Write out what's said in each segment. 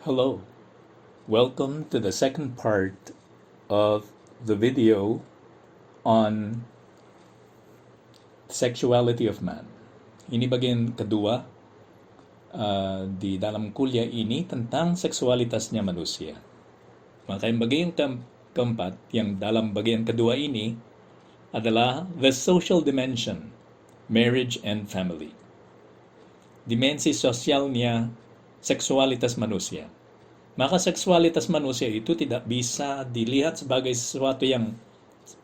Hello, welcome to the second part of the video on sexuality of man. Ini bagian kedua di dalam kuliah ini tentang seksualitasnya manusia. Maka yang bagian keempat, yang dalam bagian kedua ini adalah the social dimension, marriage and family. Dimensi sosialnya seksualitas manusia. Maka seksualitas manusia itu tidak bisa dilihat sebagai sesuatu yang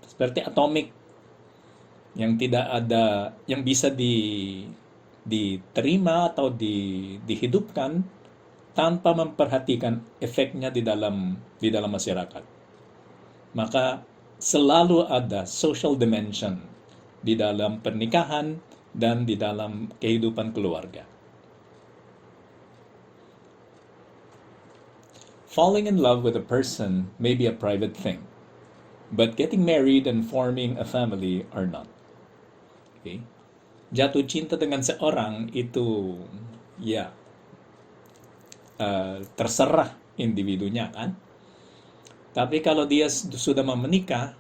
seperti atomik, yang tidak ada, yang bisa diterima atau dihidupkan tanpa memperhatikan efeknya di dalam masyarakat. Maka selalu ada social dimension di dalam pernikahan dan di dalam kehidupan keluarga. Falling in love with a person may be a private thing, but getting married and forming a family are not. Okay? Jatuh cinta dengan seorang itu, terserah individunya kan. Tapi kalau dia sudah menikah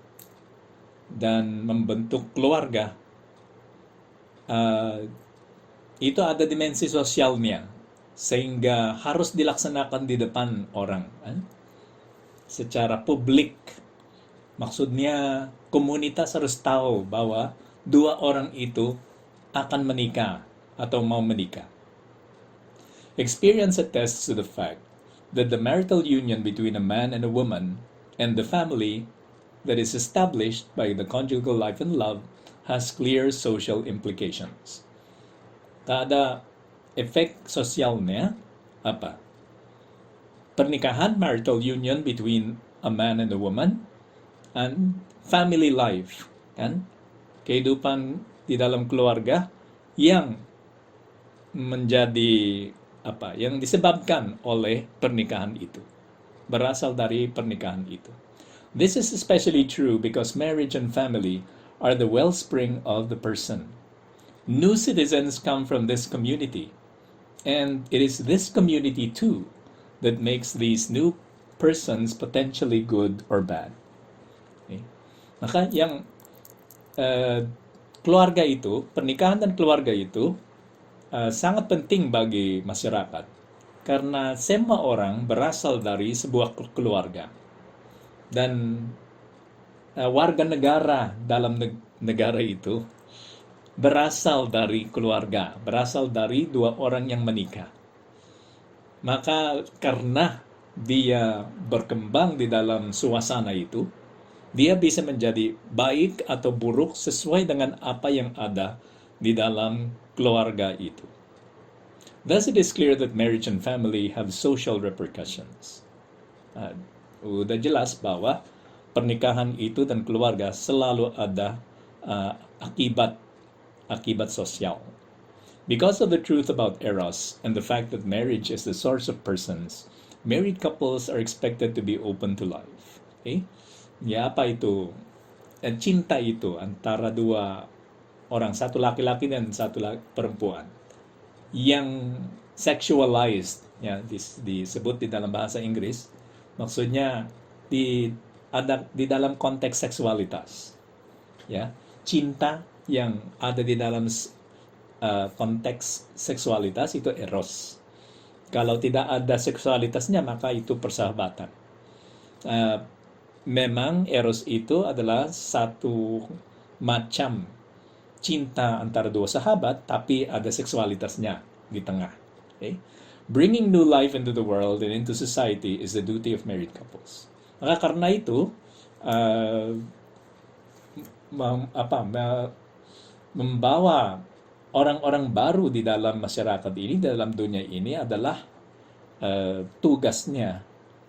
dan membentuk keluarga, itu ada dimensi sosialnya, sehingga harus dilaksanakan di depan orang secara publik. Maksudnya komunitas harus tahu bahwa dua orang itu akan menikah atau mau menikah. Experience attests to the fact that the marital union between a man and a woman and the family that is established by the conjugal life and love has clear social implications. Kada efek sosialnya apa? Pernikahan, marital union between a man and a woman, and family life, kan? Kehidupan di dalam keluarga yang menjadi apa? Yang disebabkan oleh pernikahan itu. Berasal dari pernikahan itu. This is especially true because marriage and family are the wellspring of the person. New citizens come from this community. And it is this community too that makes these new persons potentially good or bad. Okay? Maka yang keluarga itu, pernikahan dan keluarga itu sangat penting bagi masyarakat. Karena semua orang berasal dari sebuah keluarga. Dan warga negara dalam negara itu berasal dari keluarga, berasal dari dua orang yang menikah. Maka karena dia berkembang di dalam suasana itu, dia bisa menjadi baik atau buruk sesuai dengan apa yang ada di dalam keluarga itu. Thus it is clear that marriage and family have social repercussions. Udah jelas bahwa pernikahan itu dan keluarga selalu ada akibat sosial. Because of the truth about Eros and the fact that marriage is the source of persons, married couples are expected to be open to life. Okay? Apa itu? Cinta itu antara dua orang, satu laki-laki dan satu perempuan, yang sexualized, disebut di dalam bahasa Inggris, maksudnya ada di dalam konteks seksualitas. Cinta yang ada di dalam konteks seksualitas itu eros. Kalau tidak ada seksualitasnya, maka itu persahabatan. Memang eros itu adalah satu macam cinta antara dua sahabat, tapi ada seksualitasnya di tengah. Okay? Bringing new life into the world and into society is the duty of married couples. Maka karena itu, membawa orang-orang baru di dalam masyarakat ini, dalam dunia ini adalah tugasnya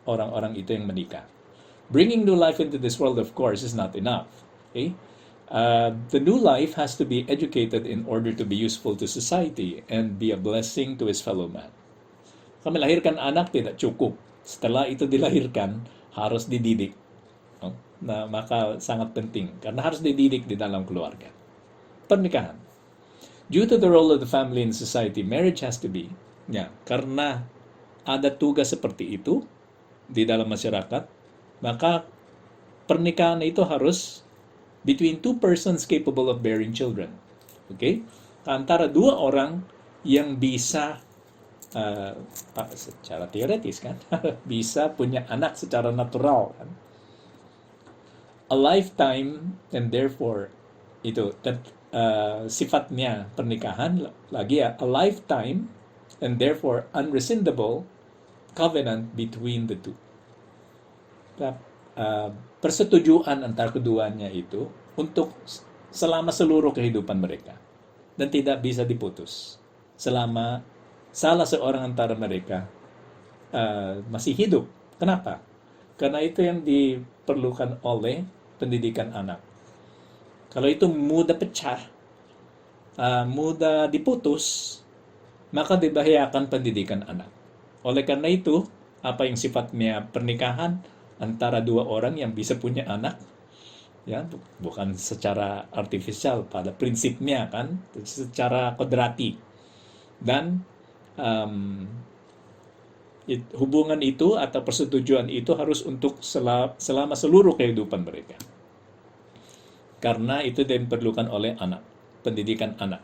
orang-orang itu yang menikah. Bringing new life into this world, of course, is not enough. Okay? The new life has to be educated in order to be useful to society and be a blessing to his fellow man. Kami melahirkan anak tidak cukup. Setelah itu dilahirkan, harus dididik. Maka sangat penting karena harus dididik di dalam keluarga. Pernikahan. Due to the role of the family in society, marriage has to be. Karena ada tugas seperti itu di dalam masyarakat, maka pernikahan itu harus between two persons capable of bearing children. Okay? Antara dua orang yang bisa secara teoretis kan bisa punya anak secara natural kan. A lifetime and therefore itu sifatnya pernikahan lagi ya, a lifetime and therefore unrescindable covenant between the two. Persetujuan antara keduanya itu untuk selama seluruh kehidupan mereka dan tidak bisa diputus selama salah seorang antara mereka masih hidup. Kenapa? Karena itu yang diperlukan oleh pendidikan anak. Kalau itu mudah pecah, mudah diputus, maka dibahayakan pendidikan anak. Oleh karena itu, apa yang sifatnya pernikahan antara dua orang yang bisa punya anak, ya bukan secara artifisial pada prinsipnya kan, secara kodrati. Dan hubungan itu atau persetujuan itu harus untuk selama seluruh kehidupan mereka. Karena itu diperlukan oleh anak, pendidikan anak.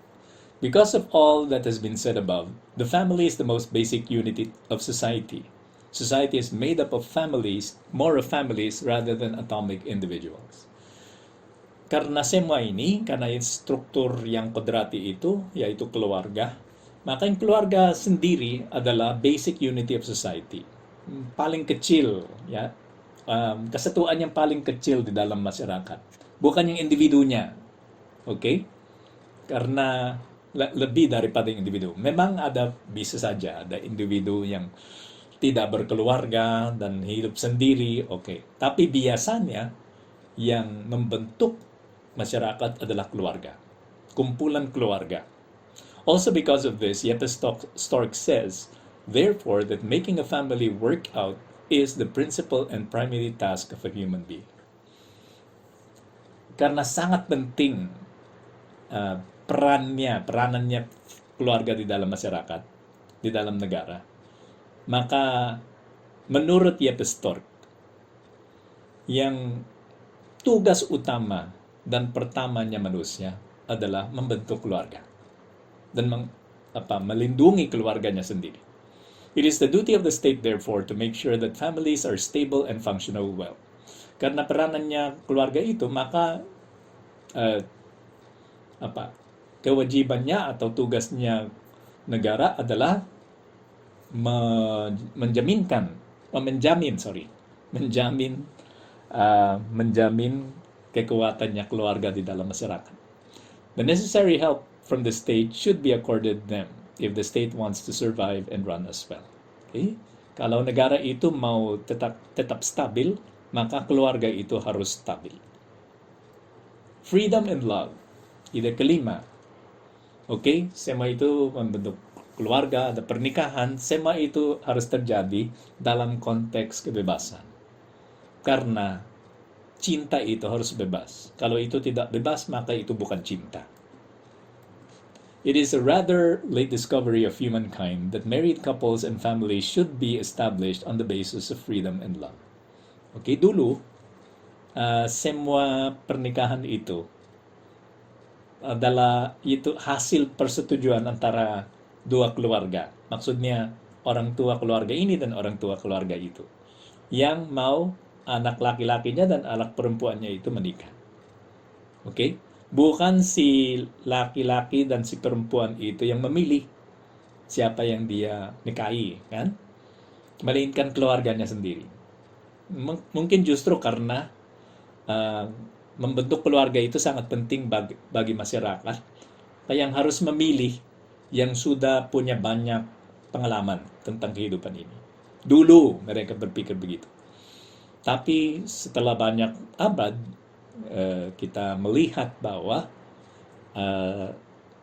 Because of all that has been said above, the family is the most basic unit of society. Society is made up of families, more of families rather than atomic individuals. Karena semua ini, karena struktur yang kodrati itu, yaitu keluarga, maka yang keluarga sendiri adalah basic unity of society. Paling kecil, ya, kesatuan yang paling kecil di dalam masyarakat. Bukan yang individunya, oke? Karena lebih daripada individu. Memang bisa saja ada individu yang tidak berkeluarga dan hidup sendiri, oke. Tapi biasanya yang membentuk masyarakat adalah keluarga, kumpulan keluarga. Also because of this, Jeppe Stork says, therefore, that making a family work out is the principal and primary task of a human being. Karena sangat penting peranannya keluarga di dalam masyarakat, di dalam negara. Maka menurut Jeppe Stork, yang tugas utama dan pertamanya manusia adalah membentuk keluarga dan melindungi keluarganya sendiri. It is the duty of the state, therefore, to make sure that families are stable and functional well. Karena peranannya keluarga itu, maka kewajibannya atau tugasnya negara adalah menjamin kekuatannya keluarga di dalam masyarakat. The necessary help from the state should be accorded them if the state wants to survive and run as well. Okay? Kalau negara itu mau tetap stabil, maka keluarga itu harus stabil. Freedom and love. Ide kelima. Okay? Semua itu membentuk keluarga, ada pernikahan, semua itu harus terjadi dalam konteks kebebasan. Karena cinta itu harus bebas. Kalau itu tidak bebas, maka itu bukan cinta. It is a rather late discovery of humankind that married couples and families should be established on the basis of freedom and love. Okay, dulu, semua pernikahan itu adalah itu hasil persetujuan antara dua keluarga. Maksudnya orang tua keluarga ini dan orang tua keluarga itu yang mau anak laki-lakinya dan anak perempuannya itu menikah. Oke? Bukan si laki-laki dan si perempuan itu yang memilih siapa yang dia nikahi, kan? Melainkan keluarganya sendiri. Mungkin justru karena membentuk keluarga itu sangat penting bagi masyarakat yang harus memilih yang sudah punya banyak pengalaman tentang kehidupan ini. Dulu mereka berpikir begitu. Tapi setelah banyak abad, kita melihat bahwa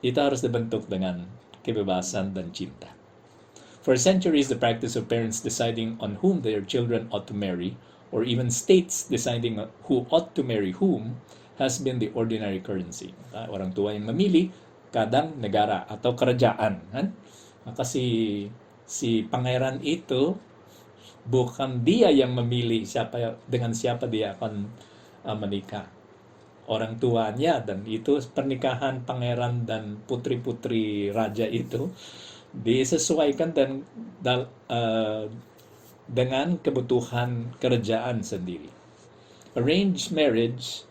itu harus dibentuk dengan kebebasan dan cinta. For centuries, the practice of parents deciding on whom their children ought to marry, or even states deciding who ought to marry whom, has been the ordinary currency. Orang tua yang memilih, kadang negara atau kerajaan. Kan? Maka si Si pangeran itu bukan dia yang memilih dengan siapa dia akan menikah. Orang tuanya, dan itu pernikahan pangeran dan putri-putri raja itu disesuaikan dengan kebutuhan kerajaan sendiri. Arranged marriage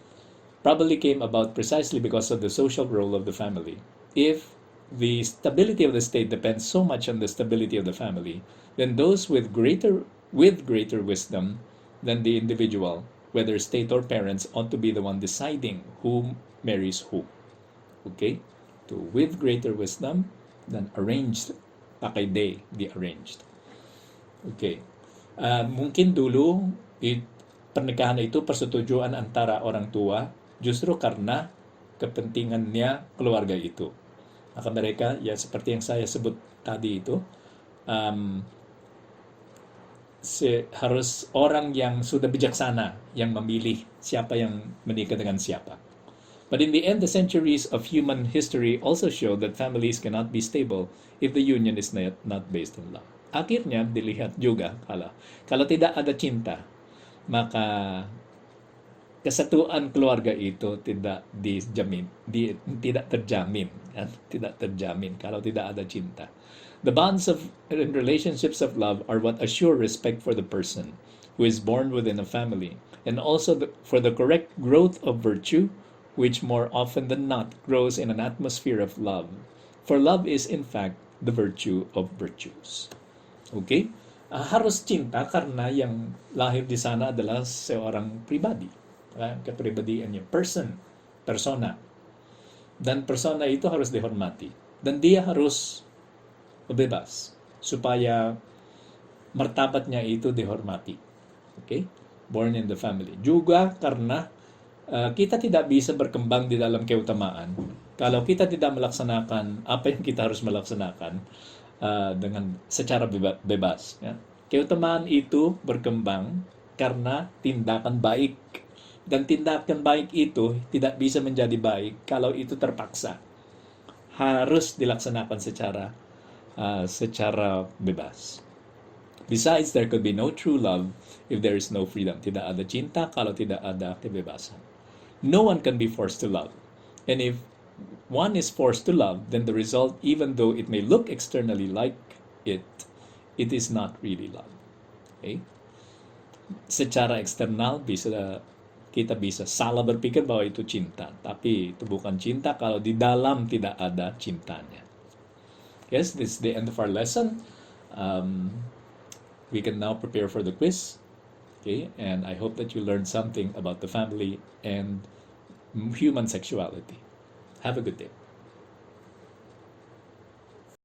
probably came about precisely because of the social role of the family. If the stability of the state depends so much on the stability of the family, then those with greater wisdom than the individual, whether state or parents, ought to be the one deciding who marries who. Okay? With greater wisdom than arranged, pakai they, the arranged. Okay. Mungkin dulu pernikahan itu persetujuan antara orang tua justru karena kepentingannya keluarga itu. Maka mereka, ya seperti yang saya sebut tadi itu, harus orang yang sudah bijaksana yang memilih siapa yang menikah dengan siapa. But in the end, the centuries of human history also show that families cannot be stable if the union is not based on love. Akhirnya dilihat juga kalau tidak ada cinta, maka kesatuan keluarga itu tidak tidak terjamin, ya? Tidak terjamin kalau tidak ada cinta. The bonds of relationships of love are what assure respect for the person who is born within a family, and also for the correct growth of virtue, which more often than not grows in an atmosphere of love. For love is in fact the virtue of virtues. Okay? Harus cinta karena yang lahir di sana adalah seorang pribadi. Kepribadian niya. Persona. Dan persona itu harus dihormati. Dan dia harus bebas supaya martabatnya itu dihormati. Okay? Born in the family. Juga karena kita tidak bisa berkembang di dalam keutamaan kalau kita tidak melaksanakan apa yang kita harus melaksanakan dengan secara bebas. Ya. Keutamaan itu berkembang karena tindakan baik. Dan tindakan baik itu tidak bisa menjadi baik kalau itu terpaksa. Harus dilaksanakan secara bebas. Besides, there could be no true love if there is no freedom. Tidak ada cinta kalau tidak ada kebebasan. No one can be forced to love. And if one is forced to love, then the result, even though it may look externally like it is not really love. Okay? Secara eksternal kita bisa salah berpikir bahwa itu cinta, tapi itu bukan cinta kalau di dalam tidak ada cintanya. Yes, this is the end of our lesson. We can now prepare for the quiz. Okay, and I hope that you learned something about the family and human sexuality. Have a good day.